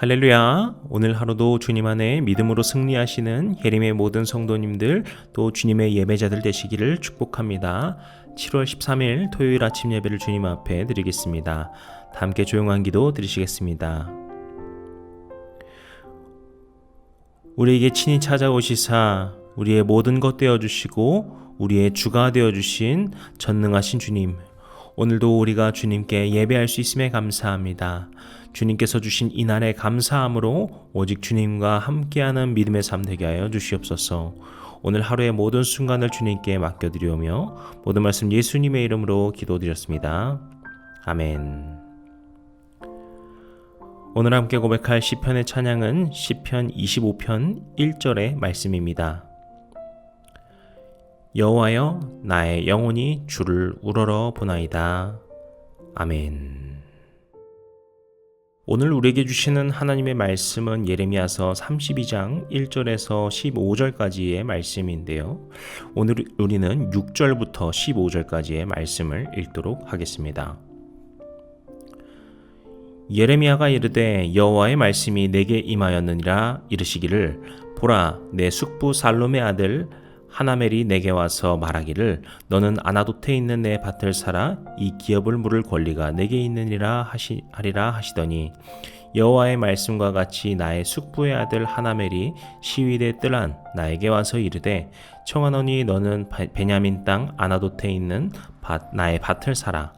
할렐루야. 오늘 하루도 주님 안에 믿음으로 승리하시는 예림의 모든 성도님들 또 주님의 예배자들 되시기를 축복합니다. 7월 13일 토요일 아침 예배를 주님 앞에 드리겠습니다. 다 함께 조용한 기도 드리시겠습니다. 우리에게 친히 찾아오시사 우리의 모든 것 되어주시고 우리의 주가 되어주신 전능하신 주님, 오늘도 우리가 주님께 예배할 수 있음에 감사합니다. 주님께서 주신 이 날에 감사함으로 오직 주님과 함께하는 믿음의 삶 되게 하여 주시옵소서. 오늘 하루의 모든 순간을 주님께 맡겨드리오며 모든 말씀 예수님의 이름으로 기도드렸습니다. 아멘. 오늘 함께 고백할 시편의 찬양은 시편 25편 1절의 말씀입니다. 여호와여, 나의 영혼이 주를 우러러 보나이다. 아멘. 오늘 우리에게 주시는 하나님의 말씀은 예레미야서 32장 1절에서 15절까지의 말씀인데요. 오늘 우리는 6절부터 15절까지의 말씀을 읽도록 하겠습니다. 예레미야가 이르되 여호와의 말씀이 내게 임하였느니라. 이르시기를 보라, 내 숙부 살롬의 아들 하나멜이 내게 와서 말하기를 너는 아나도트에 있는 내 밭을 사라. 이 기업을 물을 권리가 내게 있느니라 하리라 하시더니 여호와의 말씀과 같이 나의 숙부의 아들 하나멜이 시위대 뜰안 나에게 와서 이르되 청하노니 너는 베냐민 땅 아나도트에 있는 나의 밭을 사라.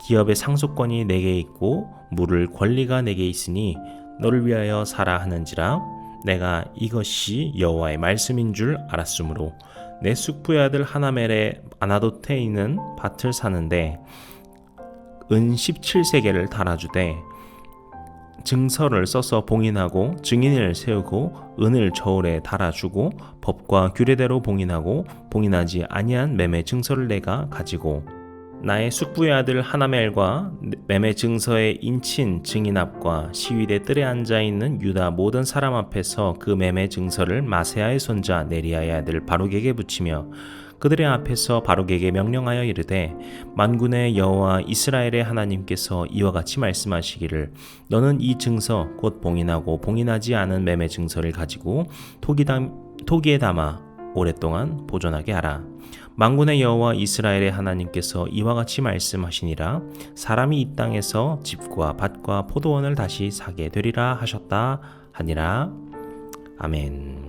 기업의 상속권이 내게 있고 물을 권리가 내게 있으니 너를 위하여 사라 하는지라. 내가 이것이 여호와의 말씀인 줄 알았으므로 내 숙부의 아들 하나멜의 아나도트에 있는 밭을 사는데 은 17세겔을 달아주되 증서를 써서 봉인하고 증인을 세우고 은을 저울에 달아주고 법과 규례대로 봉인하고 봉인하지 아니한 매매 증서를 내가 가지고 나의 숙부의 아들 하나멜과 매매 증서의 인친 증인 앞과 시위대 뜰에 앉아있는 유다 모든 사람 앞에서 그 매매 증서를 마세아의 손자 네리야의 아들 바룩에게 붙이며 그들의 앞에서 바룩에게 명령하여 이르되 만군의 여호와 이스라엘의 하나님께서 이와 같이 말씀하시기를 너는 이 증서 곧 봉인하고 봉인하지 않은 매매 증서를 가지고 토기에 담아 오랫동안 보존하게 하라. 만군의 여호와 이스라엘의 하나님께서 이와 같이 말씀하시니라. 사람이 이 땅에서 집과 밭과 포도원을 다시 사게 되리라 하셨다 하니라. 아멘.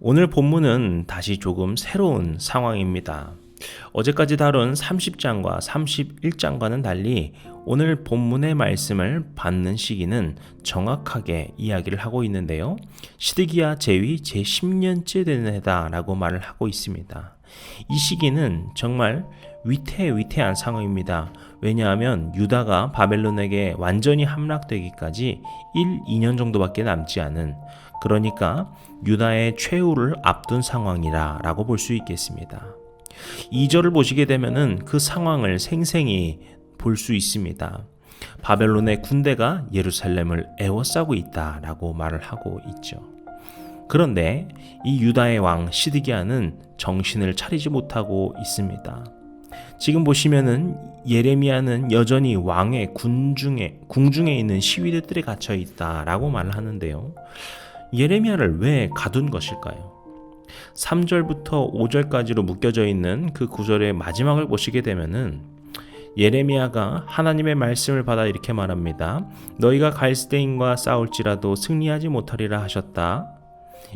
오늘 본문은 다시 조금 새로운 상황입니다. 어제까지 다룬 30장과 31장과는 달리 오늘 본문의 말씀을 받는 시기는 정확하게 이야기를 하고 있는데요. 시드기야 제위 제10년째 되는 해다라고 말을 하고 있습니다. 이 시기는 정말 위태한 상황입니다. 왜냐하면 유다가 바벨론에게 완전히 함락되기까지 2년 정도밖에 남지 않은, 그러니까 유다의 최후를 앞둔 상황이라고 볼 수 있겠습니다. 2절을 보시게 되면은 그 상황을 생생히 볼 수 있습니다. 바벨론의 군대가 예루살렘을 에워싸고 있다라고 말을 하고 있죠. 그런데 이 유다의 왕 시드기야는 정신을 차리지 못하고 있습니다. 지금 보시면은 예레미야는 여전히 왕의 궁중에 있는 시위대들에 갇혀 있다라고 말을 하는데요. 예레미야를 왜 가둔 것일까요? 3절부터 5절까지로 묶여져 있는 그 구절의 마지막을 보시게 되면은 예레미야가 하나님의 말씀을 받아 이렇게 말합니다. 너희가 갈대인과 싸울지라도 승리하지 못하리라 하셨다.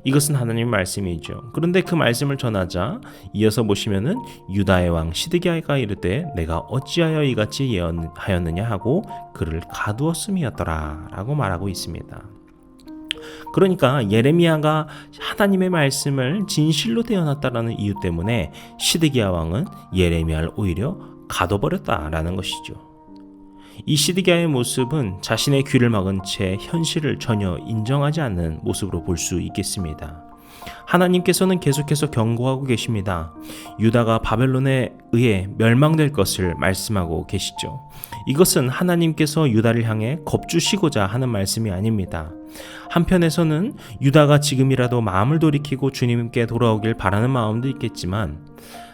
이것은 하나님의 말씀이죠. 그런데 그 말씀을 전하자 이어서 보시면은 유다의 왕 시드기야가 이르되 내가 어찌하여 이같이 예언하였느냐 하고 그를 가두었음이었더라 라고 말하고 있습니다. 그러니까 예레미야가 하나님의 말씀을 진실로 대언했다라는 이유 때문에 시드기야 왕은 예레미야를 오히려 가둬버렸다라는 것이죠. 이 시드기야의 모습은 자신의 귀를 막은 채 현실을 전혀 인정하지 않는 모습으로 볼 수 있겠습니다. 하나님께서는 계속해서 경고하고 계십니다. 유다가 바벨론에 의해 멸망될 것을 말씀하고 계시죠. 이것은 하나님께서 유다를 향해 겁주시고자 하는 말씀이 아닙니다. 한편에서는 유다가 지금이라도 마음을 돌이키고 주님께 돌아오길 바라는 마음도 있겠지만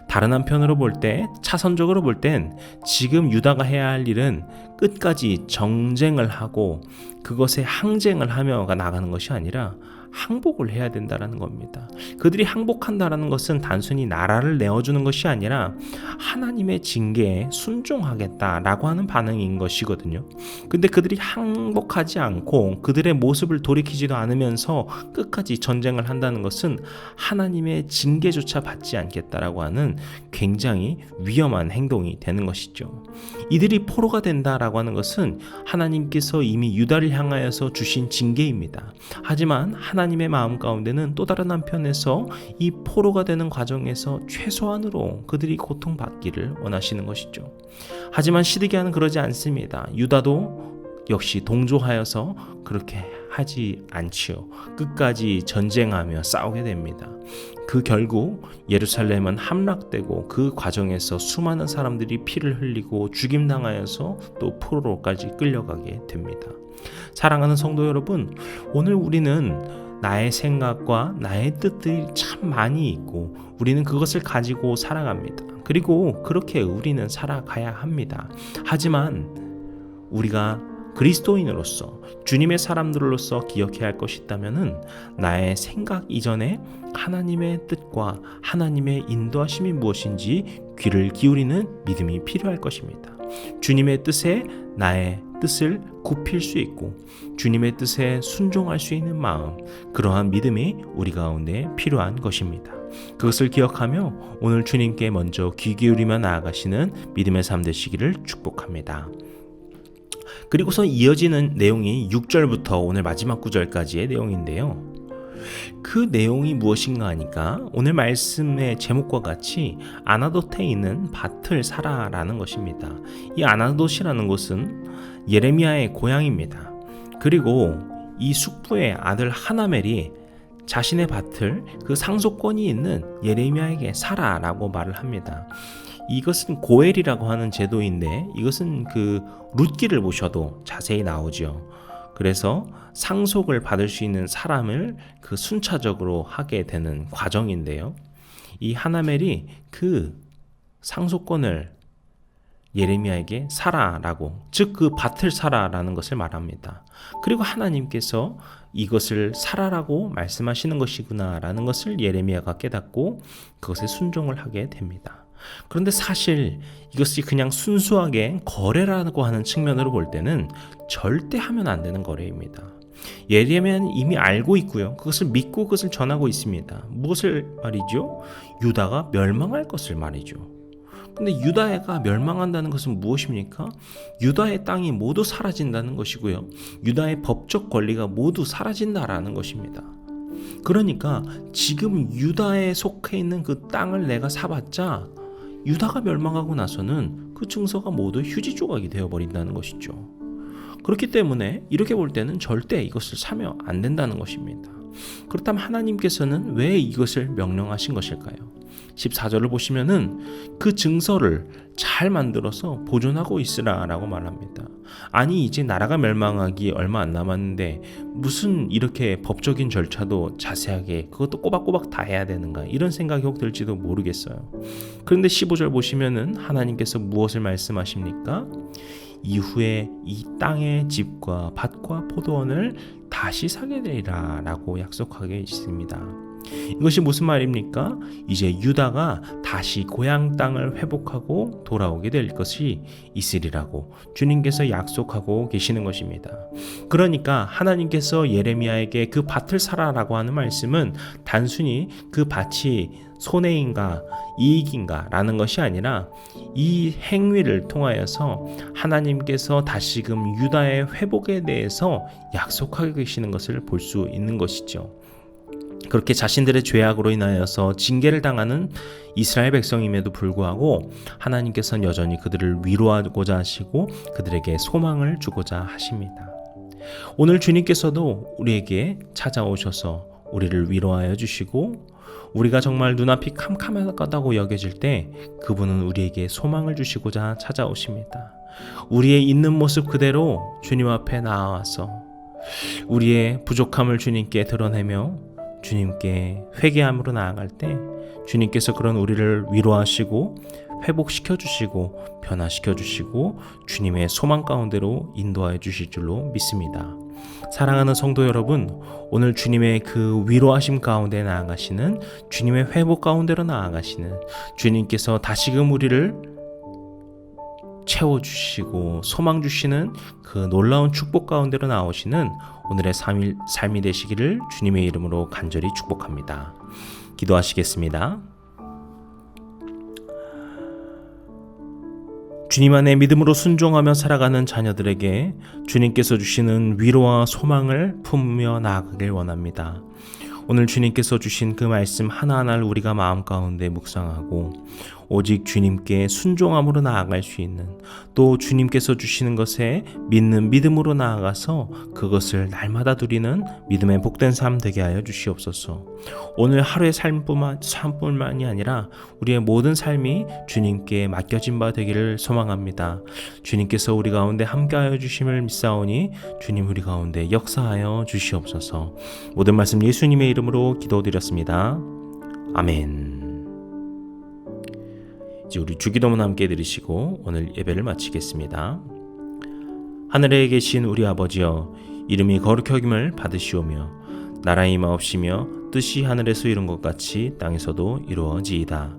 다른 한편으로 볼 때, 차선적으로 볼 땐 지금 유다가 해야 할 일은 끝까지 정쟁을 하고 그것에 항쟁을 하며 나가는 것이 아니라 항복을 해야 된다라는 겁니다. 그들이 항복한다라는 것은 단순히 나라를 내어주는 것이 아니라 하나님의 징계에 순종하겠다라고 하는 반응인 것이거든요. 근데 그들이 항복하지 않고 그들의 모습을 돌이키지도 않으면서 끝까지 전쟁을 한다는 것은 하나님의 징계조차 받지 않겠다라고 하는 굉장히 위험한 행동이 되는 것이죠. 이들이 포로가 된다라고 하는 것은 하나님께서 이미 유다를 향하여서 주신 징계입니다. 하지만 하나님의 마음 가운데는 또 다른 한편에서 이 포로가 되는 과정에서 최소한으로 그들이 고통받기를 원하시는 것이죠. 하지만 시드기야는 그러지 않습니다. 유다도 역시 동조하여서 그렇게 하지 않지요. 끝까지 전쟁하며 싸우게 됩니다. 그 결국 예루살렘은 함락되고 그 과정에서 수많은 사람들이 피를 흘리고 죽임당하여서 또 포로로까지 끌려가게 됩니다. 사랑하는 성도 여러분, 오늘 우리는 나의 생각과 나의 뜻들이 참 많이 있고 우리는 그것을 가지고 살아갑니다. 그리고 그렇게 우리는 살아가야 합니다. 하지만 우리가 그리스도인으로서 주님의 사람들로서 기억해야 할 것이 있다면은 나의 생각 이전에 하나님의 뜻과 하나님의 인도하심이 무엇인지 귀를 기울이는 믿음이 필요할 것입니다. 주님의 뜻에 나의 뜻을 굽힐 수 있고 주님의 뜻에 순종할 수 있는 마음, 그러한 믿음이 우리 가운데 필요한 것입니다. 그것을 기억하며 오늘 주님께 먼저 귀 기울이며 나아가시는 믿음의 삶 되시기를 축복합니다. 그리고서 이어지는 내용이 6절부터 오늘 마지막 9절까지의 내용인데요. 그 내용이 무엇인가 하니까 오늘 말씀의 제목과 같이 아나돗에 있는 밭을 사라라는 것입니다. 이 아나돗이라는 곳은 예레미야의 고향입니다. 그리고 이 숙부의 아들 하나멜이 자신의 밭을 그 상속권이 있는 예레미야에게 사라라고 말을 합니다. 이것은 고엘이라고 하는 제도인데 이것은 그 룻기를 보셔도 자세히 나오죠. 그래서 상속을 받을 수 있는 사람을 그 순차적으로 하게 되는 과정인데요. 이 하나멜이 그 상속권을 예레미야에게 사라라고, 즉 그 밭을 사라라는 것을 말합니다. 그리고 하나님께서 이것을 사라라고 말씀하시는 것이구나라는 것을 예레미야가 깨닫고 그것에 순종을 하게 됩니다. 그런데 사실 이것이 그냥 순수하게 거래라고 하는 측면으로 볼 때는 절대 하면 안 되는 거래입니다. 예레미야는 이미 알고 있고요. 그것을 믿고 그것을 전하고 있습니다. 무엇을 말이죠? 유다가 멸망할 것을 말이죠. 근데 유다가 멸망한다는 것은 무엇입니까? 유다의 땅이 모두 사라진다는 것이고요. 유다의 법적 권리가 모두 사라진다라는 것입니다. 그러니까 지금 유다에 속해 있는 그 땅을 내가 사봤자 유다가 멸망하고 나서는 그 증서가 모두 휴지 조각이 되어버린다는 것이죠. 그렇기 때문에 이렇게 볼 때는 절대 이것을 사면 안 된다는 것입니다. 그렇다면 하나님께서는 왜 이것을 명령하신 것일까요? 14절을 보시면은 그 증서를 잘 만들어서 보존하고 있으라라고 말합니다. 아니 이제 나라가 멸망하기 얼마 안 남았는데 무슨 이렇게 법적인 절차도 자세하게 그것도 꼬박꼬박 다 해야 되는가, 이런 생각이 혹 들지도 모르겠어요. 그런데 15절 보시면은 하나님께서 무엇을 말씀하십니까? 이후에 이 땅의 집과 밭과 포도원을 다시 사게 되리라 라고 약속하게 있습니다. 이것이 무슨 말입니까? 이제 유다가 다시 고향 땅을 회복하고 돌아오게 될 것이 있으리라고 주님께서 약속하고 계시는 것입니다. 그러니까 하나님께서 예레미야에게 그 밭을 사라라고 하는 말씀은 단순히 그 밭이 손해인가 이익인가 라는 것이 아니라 이 행위를 통하여서 하나님께서 다시금 유다의 회복에 대해서 약속하고 계시는 것을 볼 수 있는 것이죠. 그렇게 자신들의 죄악으로 인하여서 징계를 당하는 이스라엘 백성임에도 불구하고 하나님께서는 여전히 그들을 위로하고자 하시고 그들에게 소망을 주고자 하십니다. 오늘 주님께서도 우리에게 찾아오셔서 우리를 위로하여 주시고 우리가 정말 눈앞이 캄캄하다고 여겨질 때 그분은 우리에게 소망을 주시고자 찾아오십니다. 우리의 있는 모습 그대로 주님 앞에 나아와서 우리의 부족함을 주님께 드러내며 주님께 회개함으로 나아갈 때 주님께서 그런 우리를 위로하시고 회복시켜 주시고 변화시켜 주시고 주님의 소망 가운데로 인도하여 주실 줄로 믿습니다. 사랑하는 성도 여러분, 오늘 주님의 그 위로하심 가운데 나아가시는, 주님의 회복 가운데로 나아가시는, 주님께서 다시금 우리를 채워주시고 소망 주시는 그 놀라운 축복 가운데로 나오시는 오늘의 삶이 되시기를 주님의 이름으로 간절히 축복합니다. 기도하시겠습니다. 주님 안에 믿음으로 순종하며 살아가는 자녀들에게 주님께서 주시는 위로와 소망을 품으며 나아가길 원합니다. 오늘 주님께서 주신 그 말씀 하나하나를 우리가 마음 가운데 묵상하고 오직 주님께 순종함으로 나아갈 수 있는, 또 주님께서 주시는 것에 믿는 믿음으로 나아가서 그것을 날마다 누리는 믿음의 복된 삶 되게 하여 주시옵소서. 오늘 하루의 삶뿐만이 아니라 우리의 모든 삶이 주님께 맡겨진 바 되기를 소망합니다. 주님께서 우리 가운데 함께하여 주심을 믿사오니 주님 우리 가운데 역사하여 주시옵소서. 모든 말씀 예수님의 이름으로 기도드렸습니다. 아멘. 이제 우리 주기도문 함께 드리시고 오늘 예배를 마치겠습니다. 하늘에 계신 우리 아버지여, 이름이 거룩히 여김을 받으시오며 나라의 임하옵시며 뜻이 하늘에서 이룬 것 같이 땅에서도 이루어지이다.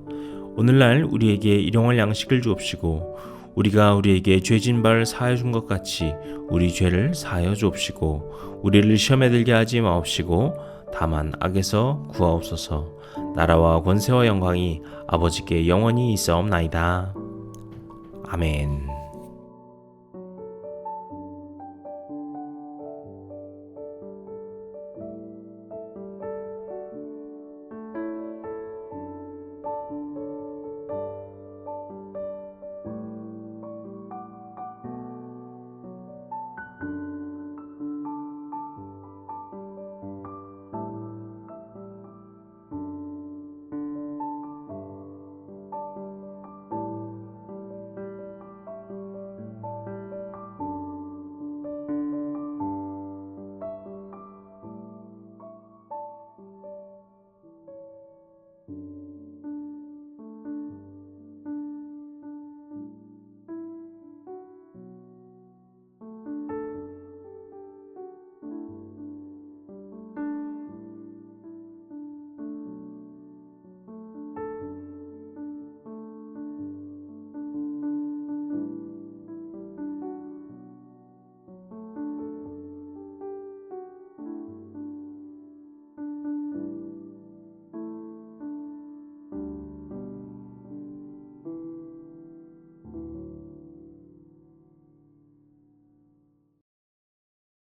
오늘날 우리에게 일용할 양식을 주옵시고 우리가 우리에게 죄진 바를 사하여 준 것 같이 우리 죄를 사하여 주옵시고 우리를 시험에 들게 하지 마옵시고 다만 악에서 구하옵소서. 나라와 권세와 영광이 아버지께 영원히 있사옵나이다. 아멘.